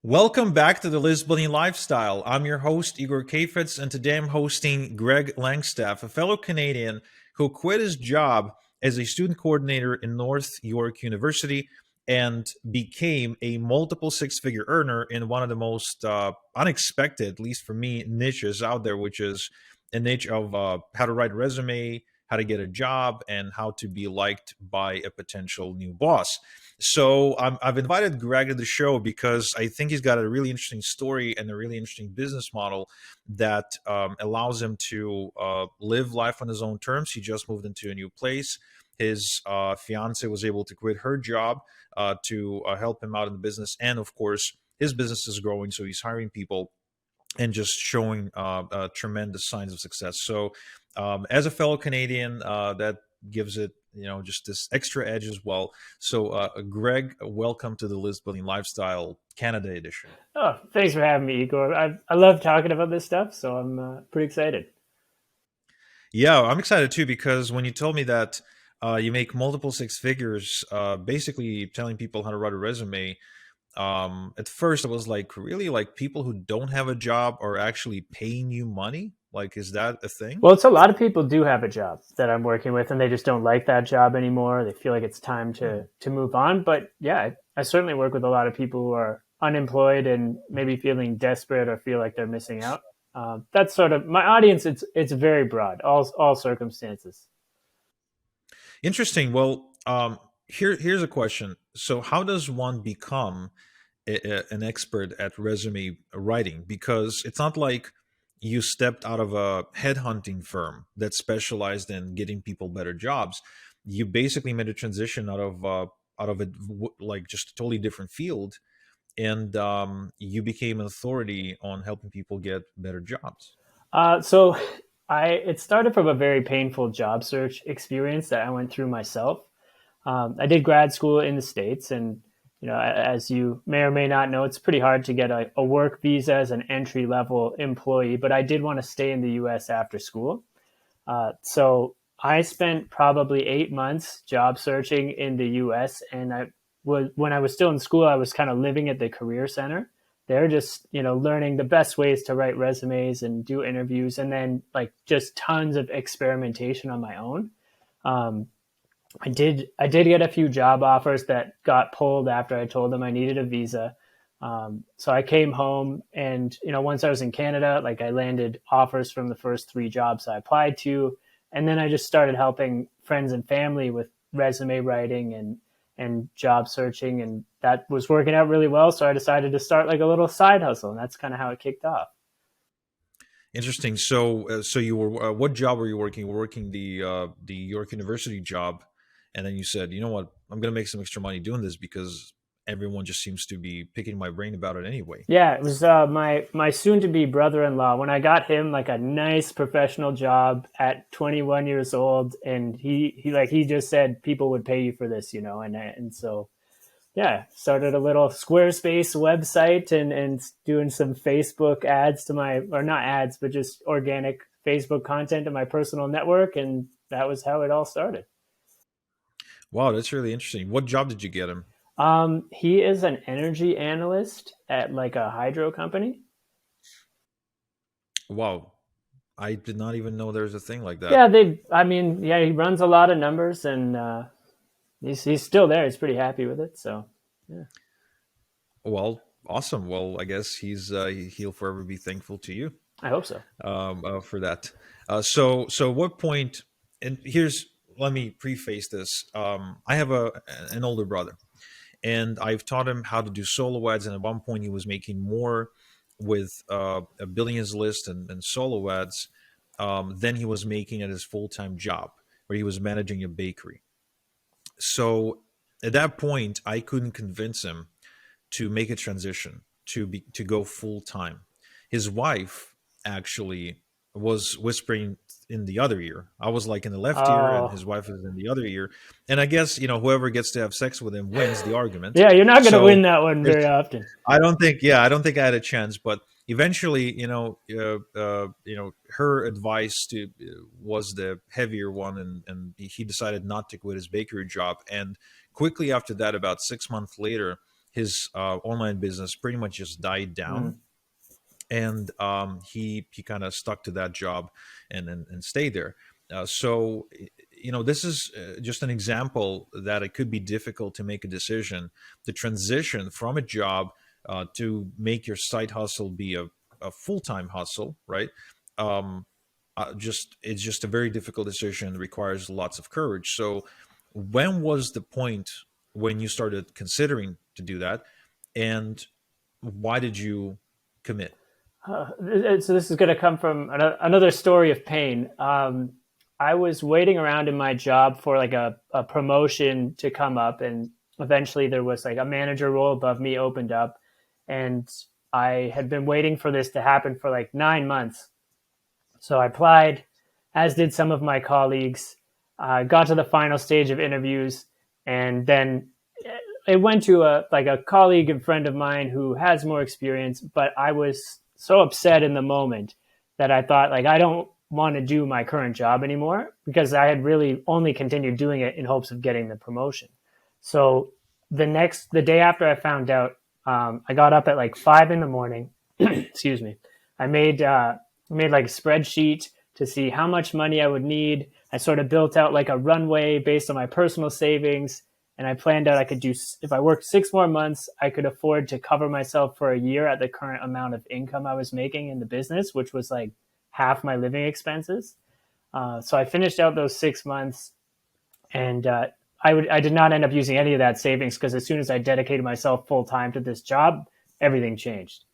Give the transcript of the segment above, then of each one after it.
Welcome back to the List Building Lifestyle. I'm your host, Igor Kafetz, and today I'm hosting Greg Langstaff, a fellow Canadian who quit his job as a student coordinator in North York University and became a multiple six-figure earner in one of the most unexpected, at least for me, niches out there, which is a niche of how to write a resume, how to get a job, and how to be liked by a potential new boss. So I've invited Greg to the show because I think he's got a really interesting story and a really interesting business model that allows him to live life on his own terms. He just moved into a new place. His fiance was able to quit her job to help him out in the business. And of course, his business is growing. So he's hiring people and just showing tremendous signs of success. So, as a fellow Canadian, that gives it just this extra edge as well. So, Greg, welcome to the List Building Lifestyle Canada edition. Oh, thanks for having me, Igor. I love talking about this stuff, so I'm pretty excited. Yeah, I'm excited too because when you told me that you make multiple six figures, basically telling people how to write a resume. At first I was like, really, like people who don't have a job are actually paying you money? Like, is that a thing? Well, it's a lot of people do have a job that I'm working with, and they just don't like that job anymore. They feel like it's time Hmm. to move on. But yeah, I certainly work with a lot of people who are unemployed and maybe feeling desperate or feel like they're missing out. That's sort of my audience. It's very broad, all circumstances. Interesting. Well, here's a question. So how does one become an expert at resume writing? Because it's not like you stepped out of a headhunting firm that specialized in getting people better jobs. You basically made a transition out of like just a totally different field, and you became an authority on helping people get better jobs. So it started from a very painful job search experience that I went through myself. I did grad school in the States, and as you may or may not know, it's pretty hard to get a work visa as an entry level employee. But I did want to stay in the U.S. after school, so I spent probably 8 months job searching in the U.S. And I was when I was still in school, I was kind of living at the career center. They're just learning the best ways to write resumes and do interviews, and then like just tons of experimentation on my own. Um, I did get a few job offers that got pulled after I told them I needed a visa. So I came home, and once I was in Canada, like I landed offers from the first three jobs I applied to, and then I just started helping friends and family with resume writing and job searching, and that was working out really well. So I decided to start like a little side hustle, and that's kind of how it kicked off. Interesting. So, so you were what job were you working? You were working the York University job, and then you said, you know what, I'm going to make some extra money doing this because everyone just seems to be picking my brain about it anyway. Yeah, it was my soon to be brother in law when I got him like a nice professional job at 21 years old, and he just said people would pay you for this, and so yeah, started a little Squarespace website and doing some Facebook ads to my, or not ads, but just organic Facebook content to my personal network, and that was how it all started. Wow, that's really interesting. What job did you get him? He is an energy analyst at like a hydro company. Wow, I did not even know there's a thing like that. Yeah, I mean, yeah, he runs a lot of numbers, and he's still there. He's pretty happy with it. So, yeah, Well, awesome. Well, I guess he'll forever be thankful to you I hope so. for that. So what point? And here's let me preface this. I have an older brother, and I've taught him how to do solo ads. And at one point, he was making more with a Billions list and solo ads than he was making at his full time job, where he was managing a bakery. So at that point, I couldn't convince him to make a transition to go full time. His wife actually was whispering in the other ear. I was like in the left ear, and Oh, his wife is in the other ear. And I guess whoever gets to have sex with him wins the argument. yeah, you're not going to win So that one very often. I don't think, yeah, I don't think I had a chance. But eventually, her advice to was the heavier one, and he decided not to quit his bakery job. And quickly after that, about 6 months later, his online business pretty much just died down, Mm. and he kind of stuck to that job and stayed there. So this is just an example that it could be difficult to make a decision to transition from a job to make your side hustle be a full-time hustle, right? um, just it's just a very difficult decision, requires lots of courage. So when was the point when you started considering to do that, and why did you commit? So this is going to come from another story of pain. I was waiting around in my job for like a promotion to come up, and eventually there was like a manager role above me opened up, and I had been waiting for this to happen for like 9 months. So I applied, as did some of my colleagues. Got to the final stage of interviews, and then it went to a colleague and friend of mine who has more experience. But I was so upset in the moment that I thought, like, I don't want to do my current job anymore, because I had really only continued doing it in hopes of getting the promotion. So the day after I found out, I got up at like 5 in the morning. Excuse me. I made like a spreadsheet to see how much money I would need. I sort of built out like a runway based on my personal savings, and I planned out I could do, if I worked 6 more months, I could afford to cover myself for a year at the current amount of income I was making in the business, which was like half my living expenses. So I finished out those 6 months, and I did not end up using any of that savings, because as soon as I dedicated myself full time to this job, everything changed.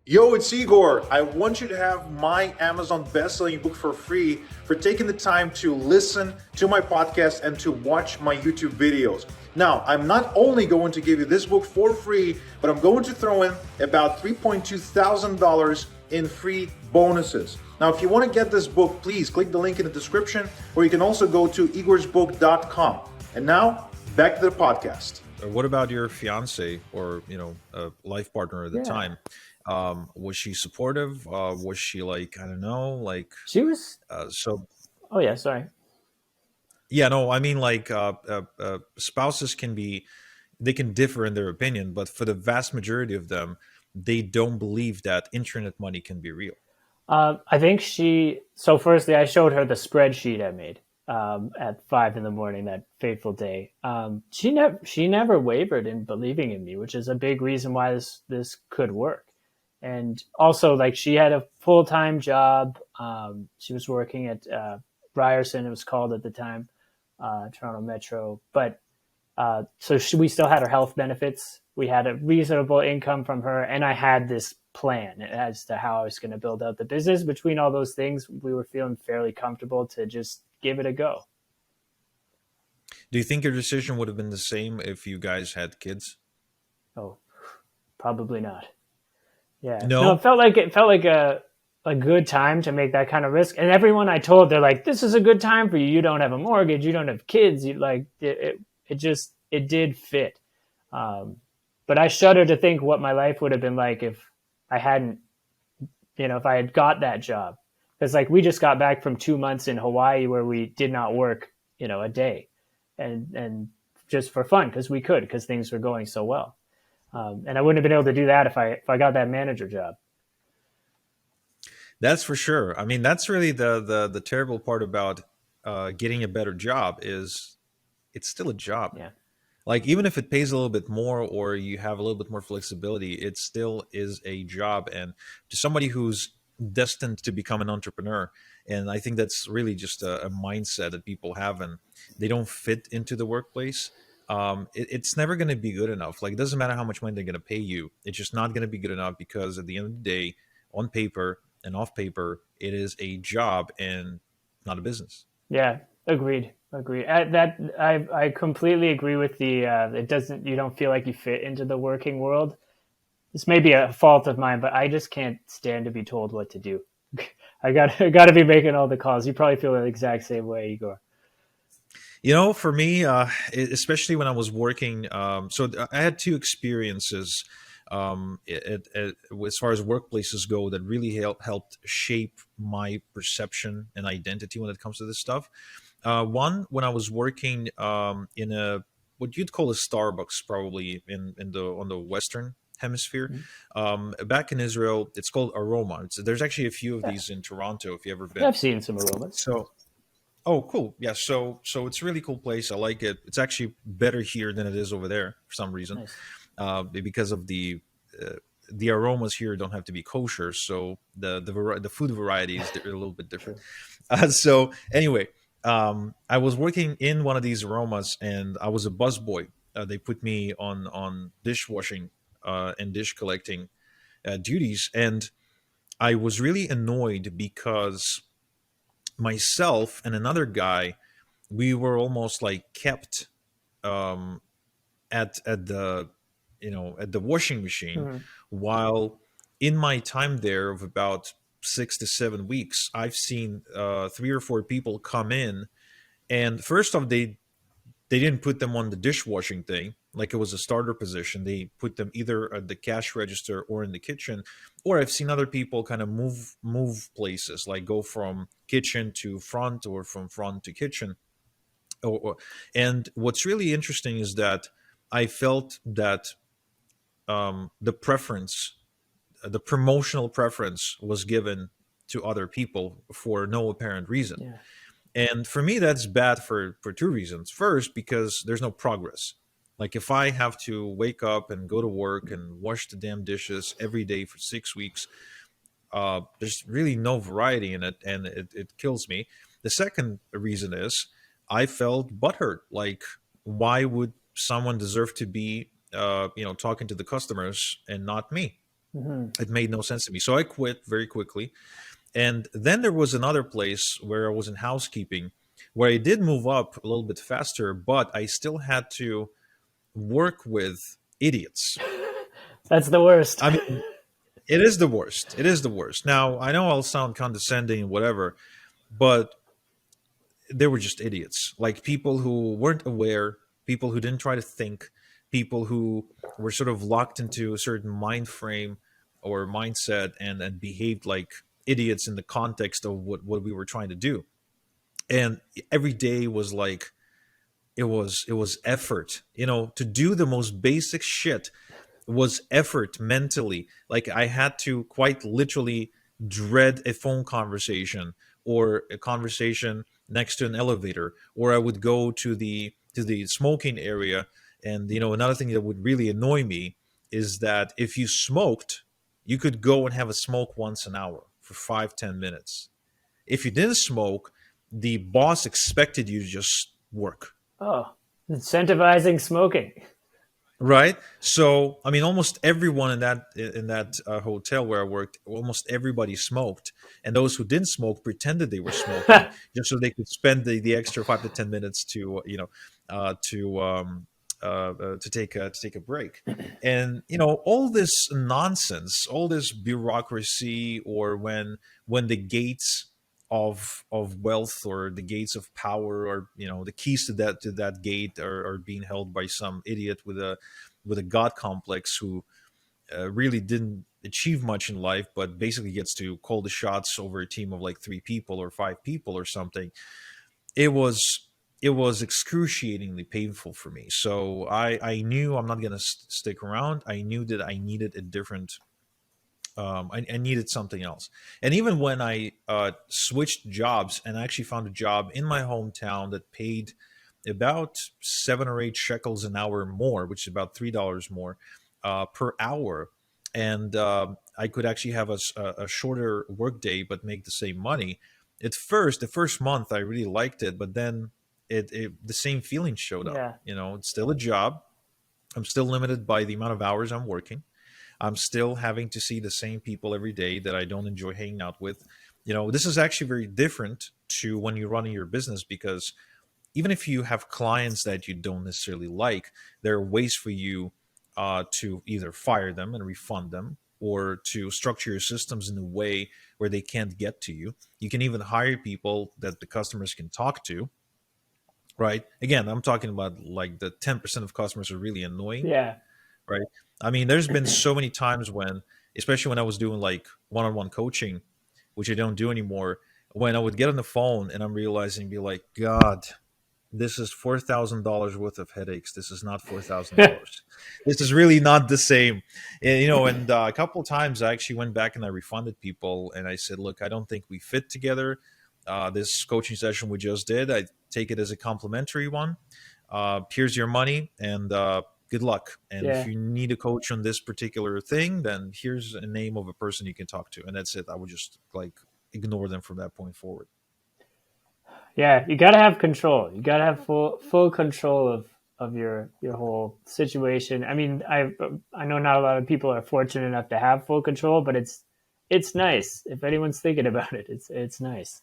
Yo, it's Igor. I want you to have my Amazon bestselling book for free for taking the time to listen to my podcast and to watch my YouTube videos. Now, I'm not only going to give you this book for free, but I'm going to throw in about $3.2 thousand in free bonuses. Now, if you want to get this book, please click the link in the description, or you can also go to igorsbook.com. And now, back to the podcast. What about your fiance, or a life partner at the Yeah. time? Was she supportive? Was she like, I don't know, like, She was, so oh yeah, sorry. yeah, no, I mean, like, spouses they can differ in their opinion, but for the vast majority of them, they don't believe that internet money can be real. I think so firstly, I showed her the spreadsheet I made at 5 in the morning that fateful day. She never wavered in believing in me, which is a big reason why this could work. And also, like, she had a full time job. She was working at Ryerson, it was called at the time, Toronto Metro. But we still had our health benefits. We had a reasonable income from her, and I had this plan as to how I was going to build out the business. Between all those things, we were feeling fairly comfortable to just give it a go. Do you think your decision would have been the same if you guys had kids? Oh, probably not. Yeah, no, No. it felt like a good time to make that kind of risk. And everyone I told, they're like, "This is a good time for you. You don't have a mortgage. You don't have kids. You like it. It did fit." Um, but I shudder to think what my life would have been like if I hadn't, if I had got that job. Because like we just got back from 2 months in Hawaii where we did not work, a day, and just for fun, because things were going so well. And I wouldn't have been able to do that if I got that manager job. That's for sure. I mean, that's really the terrible part about getting a better job is it's still a job. Yeah. Like, even if it pays a little bit more or you have a little bit more flexibility, it still is a job. And to somebody who's destined to become an entrepreneur, and I think that's really just a mindset that people have, and they don't fit into the workplace. It's never going to be good enough. Like, it doesn't matter how much money they're going to pay you. It's just not going to be good enough, because at the end of the day, on paper and off paper, it is a job and not a business. Yeah, agreed. Agreed. I completely agree with the it doesn't you don't feel like you fit into the working world. This may be a fault of mine, but I just can't stand to be told what to do. I got to be making all the calls. You probably feel the exact same way, Igor. For me, especially when I was working, so I had two experiences as far as workplaces go that really helped shape my perception and identity when it comes to this stuff. One, when I was working in a what you'd call a Starbucks, probably in the on the Western hemisphere. Mhm. Back in Israel, it's called Aroma. There's actually a few of Yeah, these in Toronto if you ever yeah, been. I've seen some aromas. So, oh, cool. Yeah. So it's a really cool place. I like it. It's actually better here than it is over there for some reason, Nice. because of uh, the aromas here don't have to be kosher. So the food varieties, they're a little bit different. True. So anyway, I was working in one of these aromas, and I was a busboy. They put me on dishwashing and dish collecting duties, and I was really annoyed because myself and another guy, we were almost like kept um, at the at the washing machine, Mhm. while in my time there of about 6 to 7 weeks, I've seen 3 or 4 people come in, and first off, they didn't put them on the dishwashing thing like it was a starter position. They put them either at the cash register or in the kitchen. Or I've seen other people kind of move places, like go from kitchen to front or from front to kitchen. And what's really interesting is that I felt that the preference, the promotional preference, was given to other people for no apparent reason. Yeah. And for me, that's bad for two reasons. First, because there's no progress. Like if I have to wake up and go to work and wash the damn dishes every day for 6 weeks, there's really no variety in it, and it kills me. The second reason is I felt butthurt. Like, why would someone deserve to be, talking to the customers and not me? Hmm. It made no sense to me. So I quit very quickly. And then there was another place where I was in housekeeping, where I did move up a little bit faster, but I still had to work with idiots. That's the worst. I mean, it is the worst. It is the worst. Now, I know I'll sound condescending and whatever, but they were just idiots. Like people who weren't aware, people who didn't try to think, people who were sort of locked into a certain mind frame or mindset, and behaved like idiots in the context of what we were trying to do. And every day was like it was effort, to do the most basic shit was effort mentally. Like I had to quite literally dread a phone conversation or a conversation next to an elevator, or I would go to the smoking area. And another thing that would really annoy me is that if you smoked, you could go and have a smoke once an hour for 5-10 minutes. If you didn't smoke, the boss expected you to just work. Oh, incentivizing smoking. Right. So, I mean, almost everyone in that hotel where I worked, almost everybody smoked, and those who didn't smoke pretended they were smoking just so they could spend the extra 5 to 10 minutes to take a break. And all this nonsense, all this bureaucracy, or when the gates of wealth or the gates of power, or the keys to that gate are being held by some idiot with a god complex who really didn't achieve much in life, but basically gets to call the shots over a team of like 3 people or 5 people or something. It was excruciatingly painful for me. So I knew I'm not going to stick around. I knew that I needed a different I needed something else. And even when I switched jobs and I actually found a job in my hometown that paid about 7 or 8 shekels an hour more, which is about $3 more per hour, and I could actually have a shorter workday but make the same money. At first, the first month, I really liked it, but then the same feeling showed up. Yeah. It's still a job. I'm still limited by the amount of hours I'm working. I'm still having to see the same people every day that I don't enjoy hanging out with. This is actually very different to when you're running your business, because even if you have clients that you don't necessarily like, there are ways for you to either fire them and refund them, or to structure your systems in a way where they can't get to you. You can even hire people that the customers can talk to, right? Again, I'm talking about like the 10% of customers are really annoying, Yeah. right? I mean, there's been so many times when, especially when I was doing like one-on-one coaching, which I don't do anymore, when I would get on the phone and I'm realizing, be like, God, this is $4,000 worth of headaches. This is not $4,000. This is really not the same. And a couple of times I actually went back and I refunded people, and I said, look, I don't think we fit together. This coaching session we just did, I take it as a complimentary one. Here's your money, and good luck. And if Yeah. you need a coach on this particular thing, then here's a name of a person you can talk to. And that's it. I would just ignore them from that point forward. Yeah, you got to have control. You got to have full control of your whole situation. I mean, I know not a lot of people are fortunate enough to have full control, but it's nice. If anyone's thinking about it, it's nice.